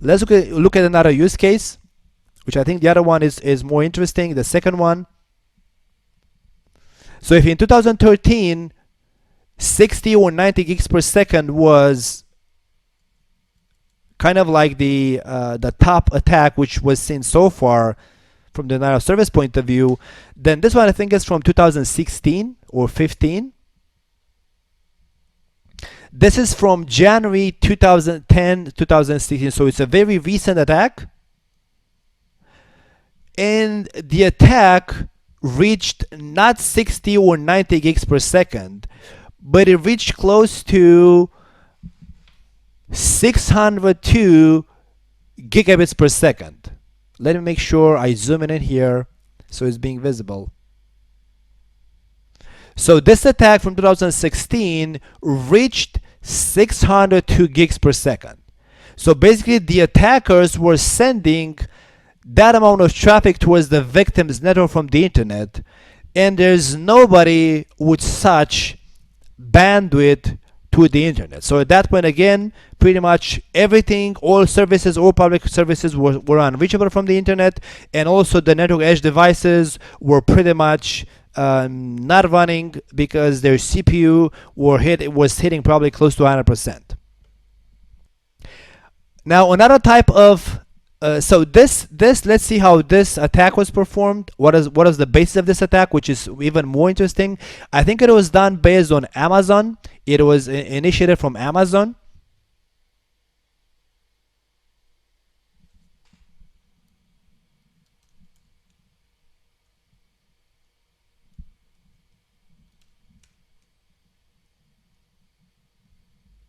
Let's look at another use case, which I think the other one is more interesting, the second one. So if in 2013, 60 or 90 gigs per second was kind of like the top attack which was seen so far from the denial of service point of view, then this one I think is from 2016 or 15. This is from January 2010, 2016, so it's a very recent attack. And the attack reached not 60 or 90 gigs per second, but it reached close to 602 gigabits per second. Let me make sure I zoom in here so it's being visible. So this attack from 2016 reached 602 gigs per second. So basically the attackers were sending that amount of traffic towards the victim's network from the internet, and there's nobody with such bandwidth to the internet. So at that point, again, pretty much everything, all services, all public services were unreachable from the internet, and also the network edge devices were pretty much not running because their CPU was hitting probably close to 100%. Now another type of so this let's see how this attack was performed. What is the basis of this attack, which is even more interesting. I think it was done based on Amazon. It was initiated from Amazon.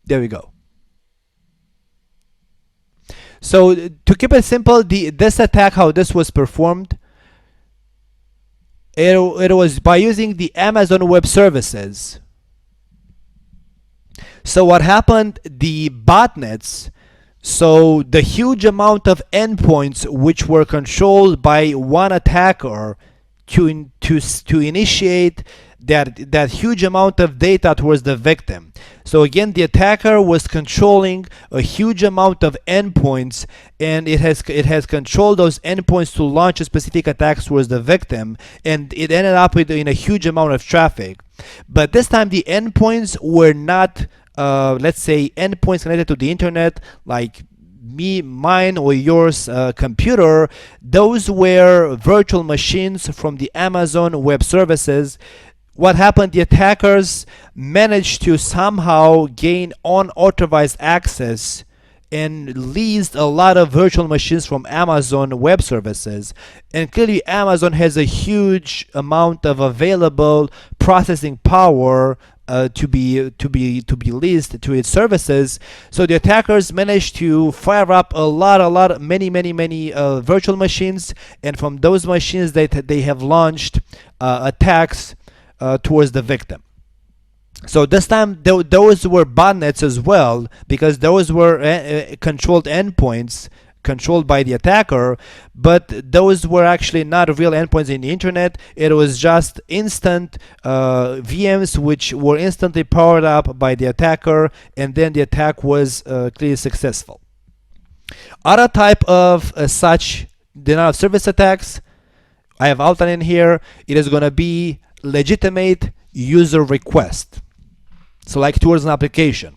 There we go. So to keep it simple, this attack, how this was performed, it was by using the Amazon Web Services. So what happened, the botnets, so the huge amount of endpoints which were controlled by one attacker to initiate that huge amount of data towards the victim. So again, the attacker was controlling a huge amount of endpoints, and it has controlled those endpoints to launch a specific attack towards the victim, and it ended up in a huge amount of traffic. But this time the endpoints were not let's say endpoints connected to the internet like mine or yours computer. Those were virtual machines from the Amazon Web Services. What happened, the attackers managed to somehow gain unauthorized access and leased a lot of virtual machines from Amazon Web Services. And clearly Amazon has a huge amount of available processing power to be leased to its services. So the attackers managed to fire up many virtual machines, and from those machines they have launched attacks towards the victim. So this time those were botnets as well, because those were controlled endpoints controlled by the attacker, but those were actually not real endpoints in the internet. It was just instant VMs which were instantly powered up by the attacker, and then the attack was clearly successful. Other type of such denial of service attacks I have outlined in here. It is going to be legitimate user request. So like towards an application.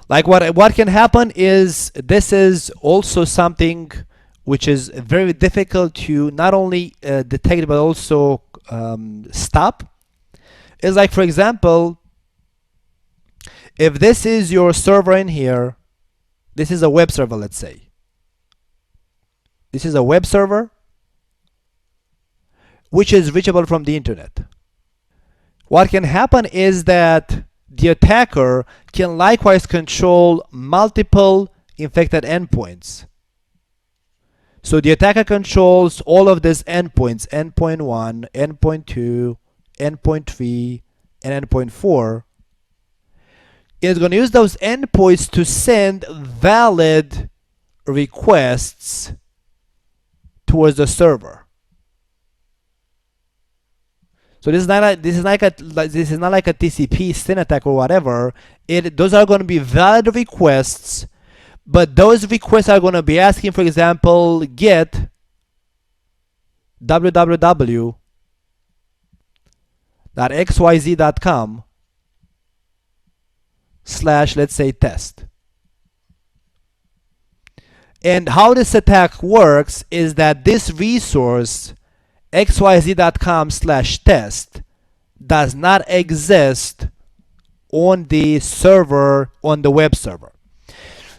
Like what can happen is, this is also something which is very difficult to not only detect but also stop. It's like, for example, if this is your server in here, this is a web server, let's say. This is a web server which is reachable from the internet. What can happen is that the attacker can likewise control multiple infected endpoints. So the attacker controls all of these endpoints, endpoint 1, endpoint 2, endpoint 3, and endpoint 4. It's going to use those endpoints to send valid requests towards the server. So this is not like a TCP SYN attack or whatever. Those are going to be valid requests, but those requests are going to be asking, for example, get www.xyz.com / let's say test. And how this attack works is that this resource xyz.com / test does not exist on the server, on the web server.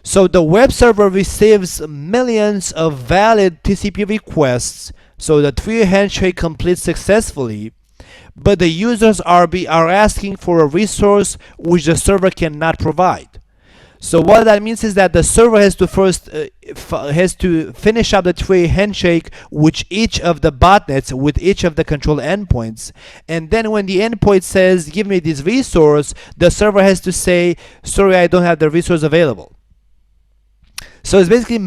So the web server receives millions of valid TCP requests, so the three-way handshake completes successfully, but the users are asking for a resource which the server cannot provide. So what that means is that the server has to first has to finish up the three-way handshake with each of the botnets, with each of the control endpoints, and then when the endpoint says give me this resource, the server has to say sorry, I don't have the resource available. So it's basically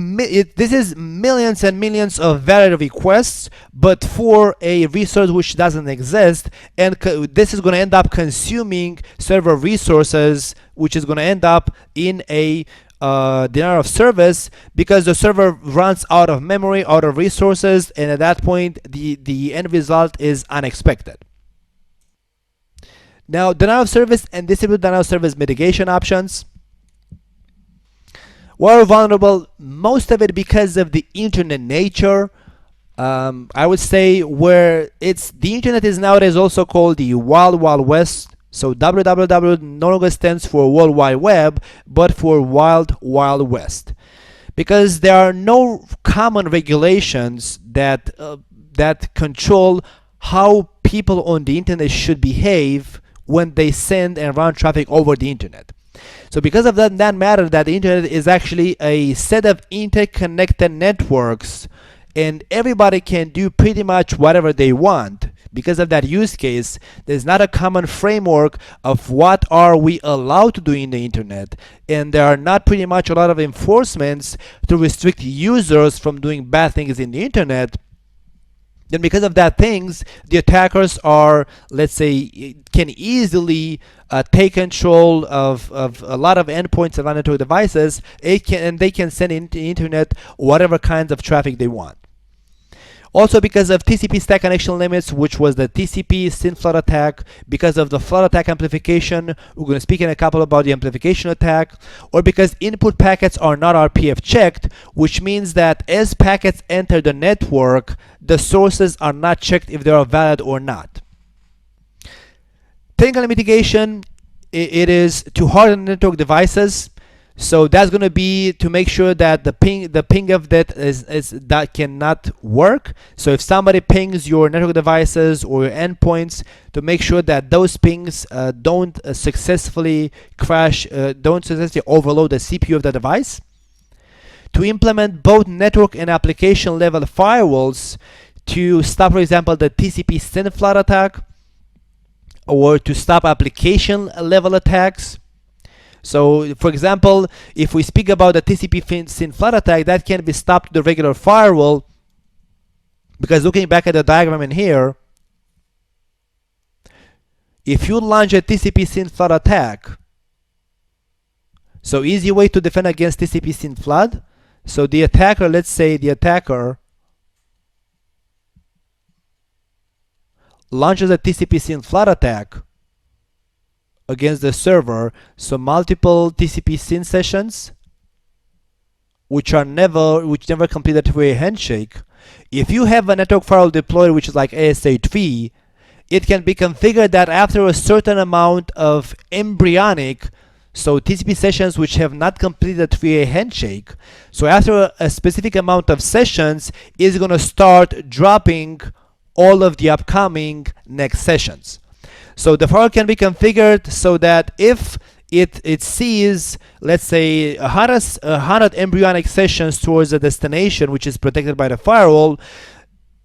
this is millions and millions of valid requests, but for a resource which doesn't exist, and this is going to end up consuming server resources, which is going to end up in a denial of service, because the server runs out of memory, out of resources, and at that point the end result is unexpected. Now, denial of service and distributed denial of service mitigation options. We're vulnerable, most of it because of the internet nature. I would say where the internet is nowadays also called the Wild Wild West. So www no longer stands for World Wide Web, but for Wild Wild West, because there are no common regulations that control how people on the internet should behave when they send and run traffic over the internet. So because of that matter, that the internet is actually a set of interconnected networks, and everybody can do pretty much whatever they want. Because of that use case, there's not a common framework of what are we allowed to do in the internet, and there are not pretty much a lot of enforcements to restrict users from doing bad things in the internet. Then because of that things, the attackers are, let's say, can easily take control of a lot of endpoints of network devices, and they can send into the internet whatever kinds of traffic they want. Also because of TCP stack connection limits, which was the TCP SYN flood attack, because of the flood attack amplification, we're going to speak in a couple about the amplification attack, or because input packets are not RPF checked, which means that as packets enter the network, the sources are not checked if they are valid or not. Technical mitigation, it is to harden network devices. So that's going to be to make sure that the ping of that that cannot work. So if somebody pings your network devices or your endpoints, to make sure that those pings don't successfully crash, don't successfully overload the CPU of the device. To implement both network and application level firewalls to stop, for example, the TCP SYN flood attack, or to stop application level attacks. So, for example, if we speak about the TCP SYN flood attack, that can be stopped with the regular firewall, because looking back at the diagram in here, if you launch a TCP SYN flood attack, so easy way to defend against TCP SYN flood. So the attacker, let's say the attacker launches a TCP SYN flood attack against the server, so multiple TCP SYN sessions which never complete a two-way handshake. If you have a network firewall deployed which is like ASA3, it can be configured that after a certain amount of embryonic, so TCP sessions which have not completed a three-way handshake, so after a specific amount of sessions, it's going to start dropping all of the upcoming next sessions. So the firewall can be configured so that if it sees, let's say, 100 embryonic sessions towards the destination, which is protected by the firewall,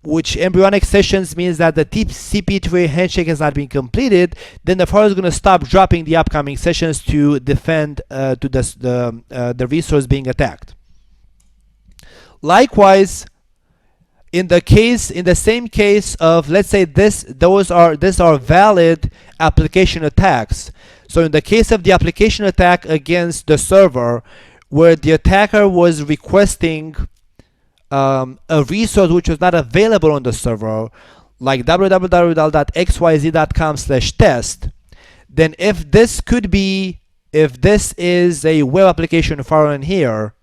which embryonic sessions means that the TCP2A handshake has not been completed, then the firewall is going to stop dropping the upcoming sessions to defend to the resource being attacked. Likewise, in the same case of, let's say these are valid application attacks. So in the case of the application attack against the server, where the attacker was requesting a resource which was not available on the server, like www.xyz.com/test, then if this is a web application firewall in here,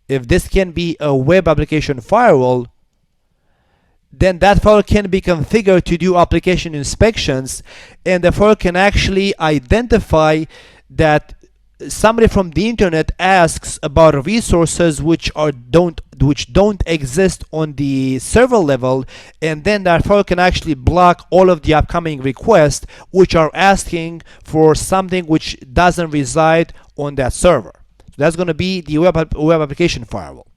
if this can be a web application firewall, then that firewall can be configured to do application inspections, and the firewall can actually identify that somebody from the internet asks about resources which don't exist on the server level, and then that firewall can actually block all of the upcoming requests which are asking for something which doesn't reside on that server. So that's going to be the web application firewall.